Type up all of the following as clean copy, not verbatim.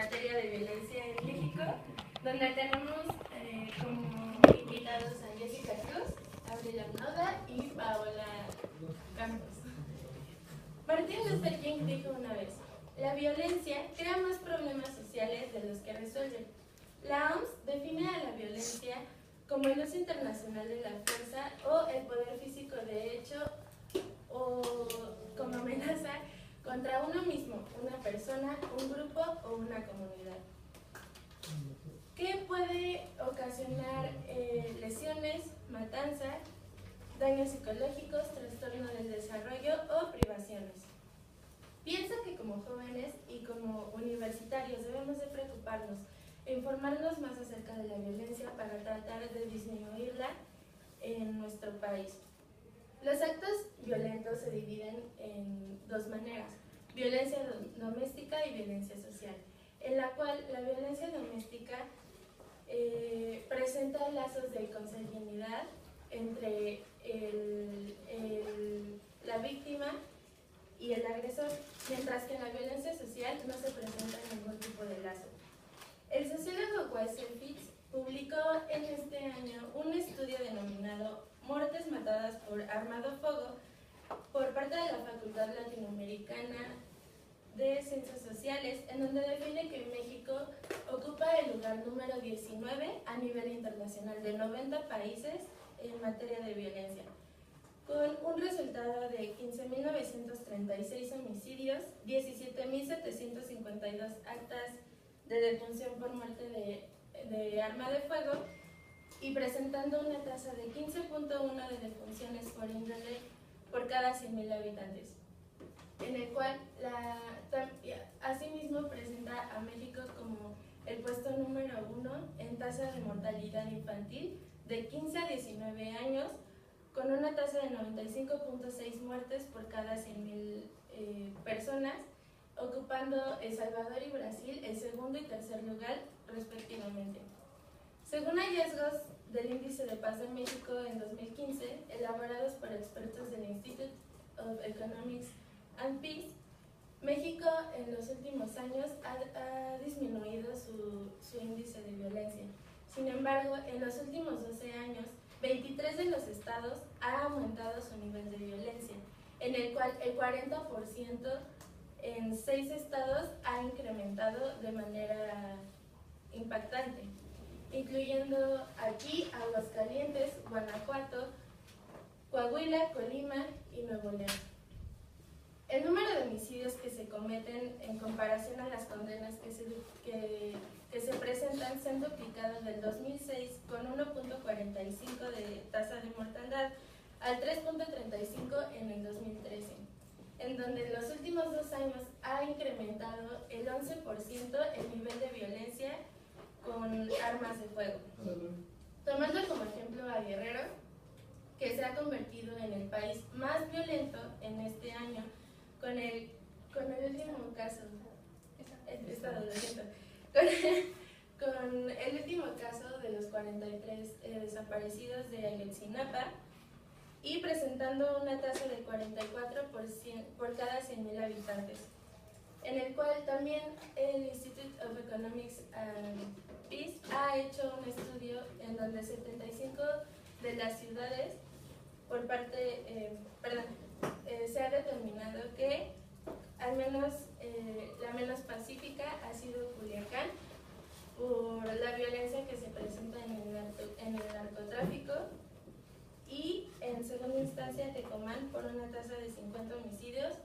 materia de violencia en México, donde tenemos como invitados a Jessica Cruz, Abril Arnoda y Paola Campos. Martin Luther King dijo una vez: la violencia crea más problemas sociales de los que resuelve. La OMS define a la violencia como el uso internacional de la fuerza o el poder físico de hecho o como amenaza contra uno mismo, una persona, un grupo o una comunidad. ¿Qué puede ocasionar lesiones, matanza, daños psicológicos, trastorno del desarrollo o privaciones? Pienso que como jóvenes y como universitarios debemos de preocuparnos e informarnos más acerca de la violencia para tratar de disminuirla en nuestro país. Los actos violentos se dividen en dos maneras: violencia doméstica y violencia social, en la cual la violencia doméstica presenta lazos de consanguinidad entre la víctima y el agresor, mientras que en la violencia social no se presenta ningún tipo de lazo. El sociólogo Weissel Fitz publicó en este año un estudio denominado Muertes matadas por arma de fuego por parte de la Facultad Latinoamericana de Ciencias Sociales, en donde define que México ocupa el lugar número 19 a nivel internacional de 90 países en materia de violencia, con un resultado de 15.936 homicidios, 17.752 actas de defunción por muerte de arma de fuego y presentando una tasa de 15.1 de defunciones por índole por cada 100.000 habitantes, en el cual asimismo presenta a México como el puesto número 1 en tasa de mortalidad infantil de 15 a 19 años, con una tasa de 95.6 muertes por cada 100.000 personas, ocupando El Salvador y Brasil el segundo y tercer lugar respectivamente. Según hallazgos del Índice de Paz de México en 2015, elaborados por expertos del Institute of Economics and Peace, México en los últimos años ha disminuido su índice de violencia. Sin embargo, en los últimos 12 años, 23 de los estados ha aumentado su nivel de violencia, en el cual el 40% en 6 estados ha incrementado de manera impactante, incluyendo aquí Aguascalientes, Guanajuato, Coahuila, Colima y Nuevo León. El número de homicidios que se cometen en comparación a las condenas que se presentan se han duplicado del 2006 con 1.45 de tasa de mortandad al 3.35 en el 2013, en donde en los últimos 2 años ha incrementado el 11% el nivel de violencia con armas de fuego. Tomando como ejemplo a Guerrero, que se ha convertido en el país más violento en este año, con el último caso, con el último caso de los 43 desaparecidos de Ayotzinapa, y presentando una tasa de 44 por cada 100.000 habitantes, en el cual también el Institute of Economics and Peace ha hecho un estudio en donde 75 de las ciudades se ha determinado que al menos la menos pacífica ha sido Culiacán por la violencia que se presenta en el narcotráfico, y en segunda instancia Tecomán por una tasa de 50 homicidios,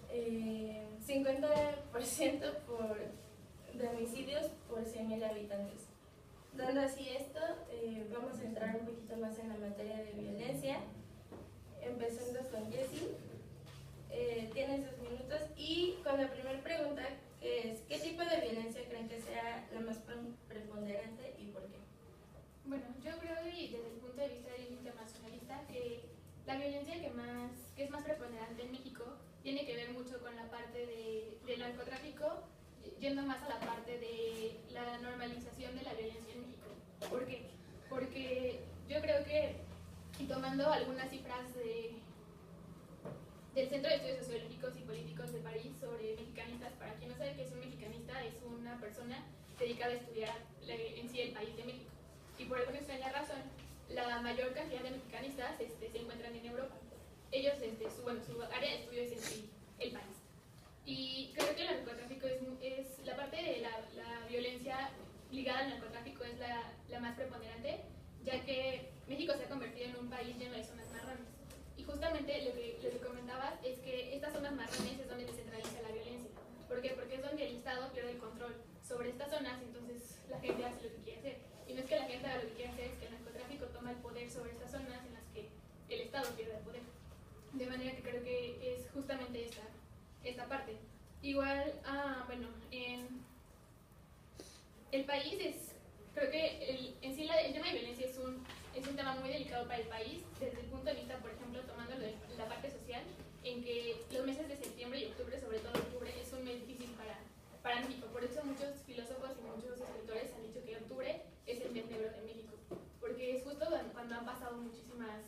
50% de homicidios por 100.000 habitantes. Dando así esto, vamos a entrar un poquito más en la materia de violencia, empezando con Jessie. Tienes 2 minutos y con la primera pregunta, que es: ¿qué tipo de violencia creen que sea la más preponderante y por qué? Bueno, yo creo, y desde el punto de vista internacionalista, que la violencia que es más preponderante en México tiene que ver mucho con la parte del narcotráfico, yendo más a la parte de la normalización de la violencia en México. ¿Por qué? Porque yo creo que, y tomando algunas cifras del Centro de Estudios Sociológicos y Políticos de París sobre mexicanistas, para quien no sabe qué es un mexicanista, una persona dedicada a estudiar en sí el país de México. Y por alguna extraña razón, la mayor cantidad de mexicanistas se encuentran en Europa. Ellos, su área de estudio es en sí el país. Y creo que el narcotráfico es la parte de la violencia ligada al narcotráfico es la más preponderante, ya que México se ha convertido en un país lleno de zonas marrones. Y justamente lo que comentabas es que estas zonas marrones es donde se centraliza la violencia. ¿Por qué? Porque es donde el Estado pierde el control sobre estas zonas, entonces la gente hace lo que quiere hacer. Y no es que la gente haga lo que quiere hacer, es que el narcotráfico toma el poder sobre estas zonas en las que el Estado pierde el poder. De manera que creo que es justamente esta parte. Igual, el país creo que en sí el tema de violencia es un tema muy delicado para el país, desde el punto de vista, por ejemplo, tomándolo de la parte social, en que los meses de septiembre y octubre, sobre todo octubre, es un mes difícil para México. Por eso muchos filósofos y muchos escritores han dicho que octubre es el mes negro de México, porque es justo cuando han pasado muchísimas,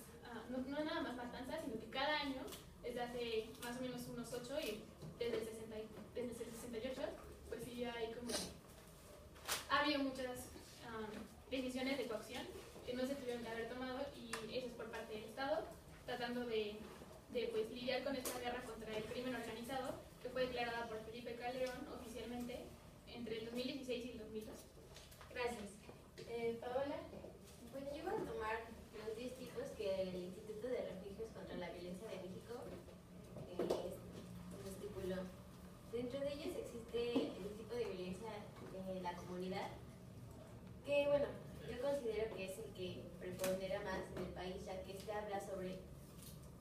no nada más matanzas, sino que cada año, desde hace más o menos unos 8 y desde el 68, pues sí hay como... Ha habido muchas decisiones de coacción que no se tuvieron que haber tomado, y eso es por parte del Estado, tratando de pues, lidiar con esta guerra contra el crimen organizado, que fue declarada por Felipe Calderón oficialmente entre el 2016 y el 2012. Gracias. Paola. Bueno, yo voy a tomar los 10 tipos que el Instituto de Refugios contra la Violencia de México estipuló. Dentro de ellos existe el tipo de violencia en la comunidad, que bueno, yo considero que es el que prepondera más en el país, ya que este habla sobre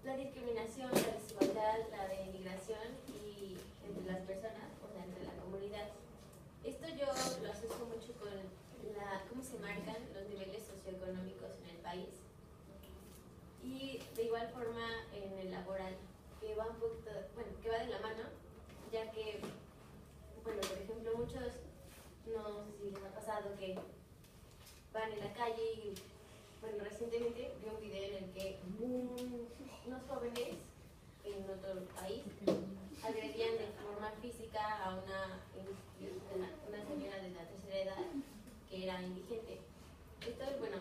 la discriminación, la desigualdad, la denigración y entre las personas, o sea, entre la comunidad. Esto yo lo asocio mucho con cómo se marcan los niveles socioeconómicos en el país, y de igual forma en el laboral, que va un poquito, bueno, que va de la mano, ya que, bueno, por ejemplo, muchos, no sé si les ha pasado que van en la calle y, bueno, recientemente vi un video en el que unos jóvenes en otro país agredían de forma física a una señora de la tercera edad que era indigente. Esto, bueno,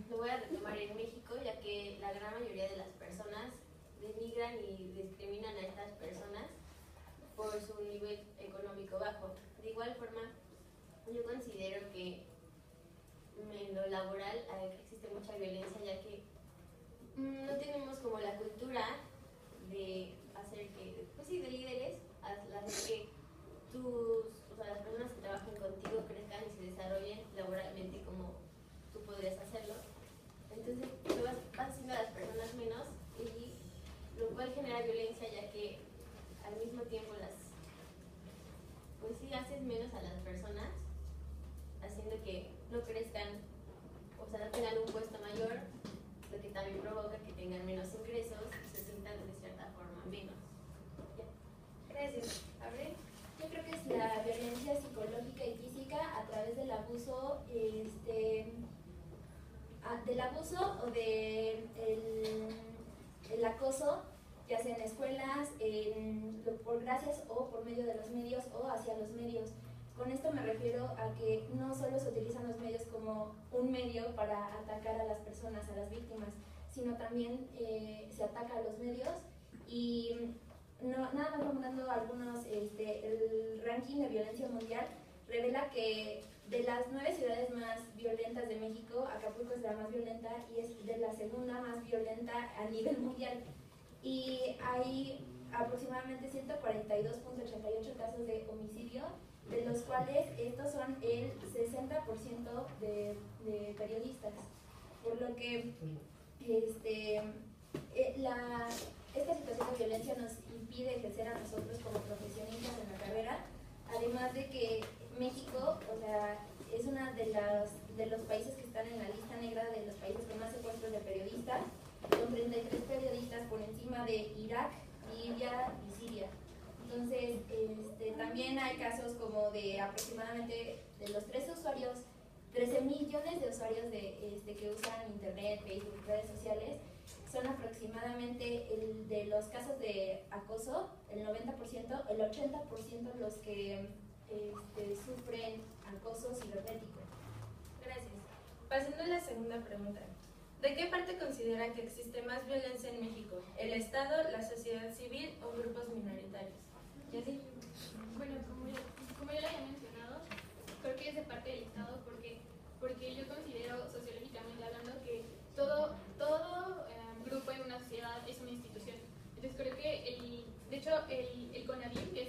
lo voy a retomar en México, ya que la gran mayoría de las personas denigran y discriminan a estas personas por su nivel económico bajo. De igual forma, yo considero que en lo laboral existe mucha violencia, ya que no tenemos como la cultura de hacer que, pues sí, de líderes, hacer que las personas que trabajen contigo crezcan y se desarrollen laboralmente como tú podrías hacerlo. Entonces, vas haciendo a las personas menos, y lo cual genera violencia, ya que al mismo tiempo pues sí, haces menos a las personas, haciendo que no crezcan, o sea, no tengan un puesto mayor, lo que también provoca que tengan menos ingresos y se sientan de cierta forma menos. Ya. Gracias. Abril. Yo creo que es la violencia psicológica y física a través del abuso, o el acoso, ya sea en escuelas, por gracias o por medio de los medios o hacia los medios. Con esto me refiero a que no solo se utilizan los medios como un medio para atacar a las personas, a las víctimas, sino también se ataca a los medios. Y nada más nombrando algunos, el ranking de violencia mundial revela que de las 9 ciudades más violentas de México, Acapulco es la más violenta y es de la segunda más violenta a nivel mundial. Y hay aproximadamente 142.88 casos de homicidio, de los cuales estos son el 60% de periodistas. Por lo que esta situación de violencia nos impide ejercer a nosotros como profesionistas en la carrera, además de que México, o sea, es uno de los países que están en la lista negra de los países con más secuestros de periodistas, con 33 periodistas por encima de Irak, Libia y Siria. Entonces, también hay casos como de aproximadamente de los 13 millones de usuarios que usan internet, Facebook, redes sociales, son aproximadamente de los casos de acoso, el 90%, el 80% los que sufren acoso cibernético. Gracias. Pasando a la segunda pregunta. ¿De qué parte considera que existe más violencia en México? ¿El Estado, la sociedad civil o grupos minoritarios? ¿Yassi? Bueno, como ya lo había mencionado, creo que es de parte del Estado porque yo considero sociológicamente hablando que todo grupo en una sociedad es una institución. Entonces creo que de hecho el CONAVIM, que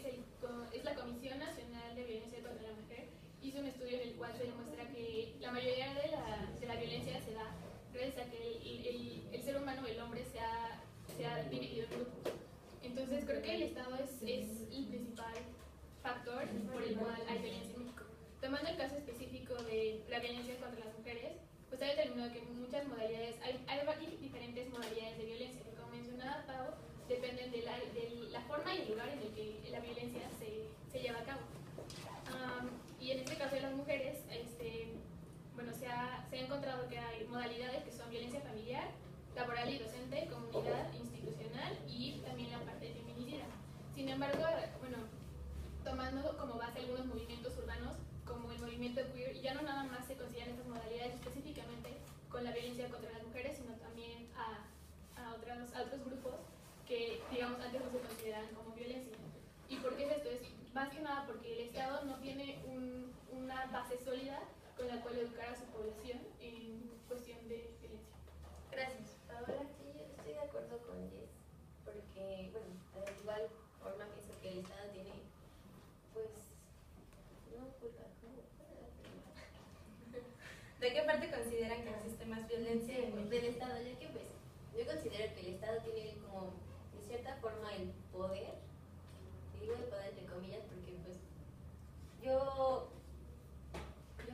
es la Comisión Nacional de Violencia contra la Mujer, hizo un estudio en el cual se demuestra que la mayoría de la violencia se da gracias a que el ser humano, el hombre, se ha dividido en grupos. Entonces creo que el Estado es el principal factor por el cual hay violencia en México. Tomando el caso específico de la violencia contra las mujeres, pues ha determinado que muchas modalidades, hay diferentes modalidades de violencia, que como mencionaba Pau, dependen de la forma y el lugar en el que la violencia se lleva a cabo. Y en este caso de las mujeres, bueno, se ha encontrado que hay modalidades que son violencia familiar, laboral y docente, comunidad, institucional y también la parte feminicida. Sin embargo, bueno, tomando como base algunos movimientos urbanos, como el movimiento queer, ya no nada más se consideran estas modalidades específicamente con la violencia contra las mujeres, sino también a otros grupos que, digamos, antes no se consideraban como violencia. ¿Y por qué es esto? Es más que nada porque el Estado no tiene una base sólida con la cual educar a su población en cuestión de violencia. Gracias. Ahora sí, yo estoy de acuerdo con Jess, porque, bueno, de igual forma pienso que el Estado tiene, pues, no culpa, ¿De qué parte consideran que existe más violencia en México? del Estado, ya que pues, yo considero que el Estado tiene como, de cierta forma, el poder, y digo el poder entre comillas, porque pues, yo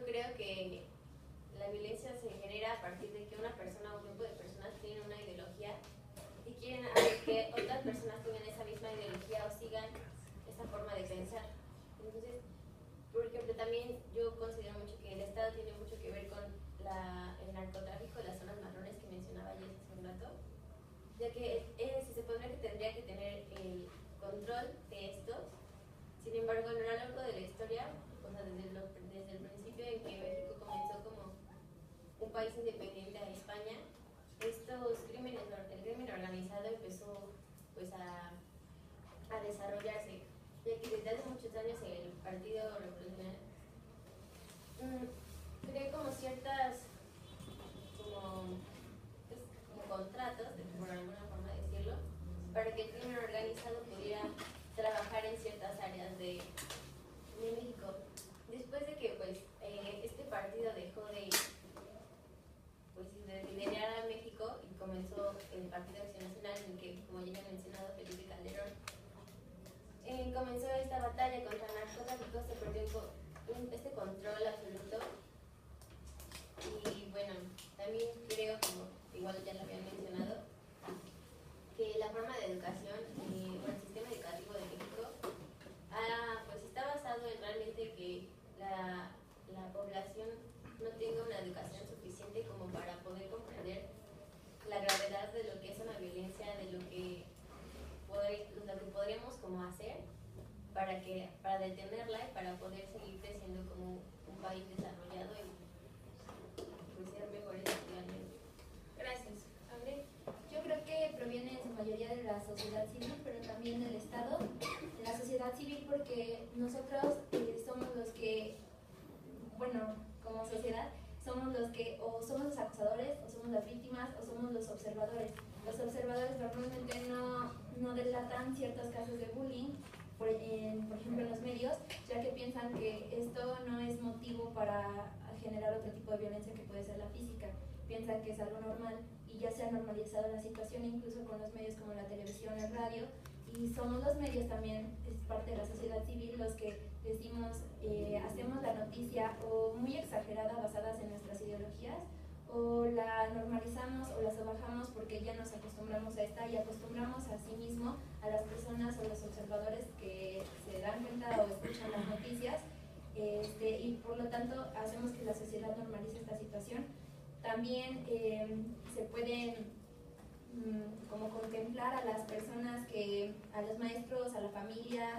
creo que la violencia se genera a partir de que una persona o un grupo de personas tienen una ideología y quieren que otras personas tengan esa misma ideología o sigan esa forma de pensar. Entonces, por ejemplo, también yo considero mucho que el Estado tiene mucho que ver con el narcotráfico, las zonas marrones que mencionaba Jess hace un rato, ya que se supondría que tendría que tener el control de estos. Sin embargo, a lo largo de la historia, o sea, desde el principio en que México comenzó como un país independiente a España, el crimen organizado empezó pues a desarrollarse, ya que desde hace muchos años el Partido Revolucionario creó como ciertas como contratos, por alguna forma decirlo, para que el crimen organizado pudiera trabajar en ciertas áreas de México. Después de que pues este partido dejó de liderar a México y comenzó el Partido Acción Nacional, en el que, como ya he mencionado, Felipe Calderón, comenzó esta batalla contra el narcotráfico, se perdió este control absoluto. Y bueno, también creo, como igual ya lo habían mencionado, que la forma de educación, o el sistema educativo de México, pues está basado en realmente que la población no tenga una educación suficiente como para poder comprender la gravedad de lo que es una violencia, de lo que podríamos como hacer para detenerla y para poder seguir creciendo como un país desarrollado y pues ser mejores socialmente. Gracias. Abril. Yo creo que proviene en su mayoría de la sociedad civil, pero también del Estado. La sociedad civil porque nosotros somos los que, bueno, como sociedad, somos los que o somos los acusadores, o somos las víctimas, o somos los observadores. Los observadores normalmente no delatan ciertos casos de bullying, por ejemplo en los medios, ya que piensan que esto no es motivo para generar otro tipo de violencia que puede ser la física. Piensan que es algo normal y ya se ha normalizado la situación incluso con los medios como la televisión, el radio, y somos los medios también, es parte de la sociedad civil, los que decimos, hacemos la noticia o muy exagerada basadas en nuestras ideologías, o la normalizamos o la sobajamos porque ya nos acostumbramos a esta y acostumbramos a sí mismo a las personas o los observadores que se dan cuenta o escuchan las noticias, y por lo tanto hacemos que la sociedad normalice esta situación. También se pueden como contemplar a las personas a los maestros, a la familia,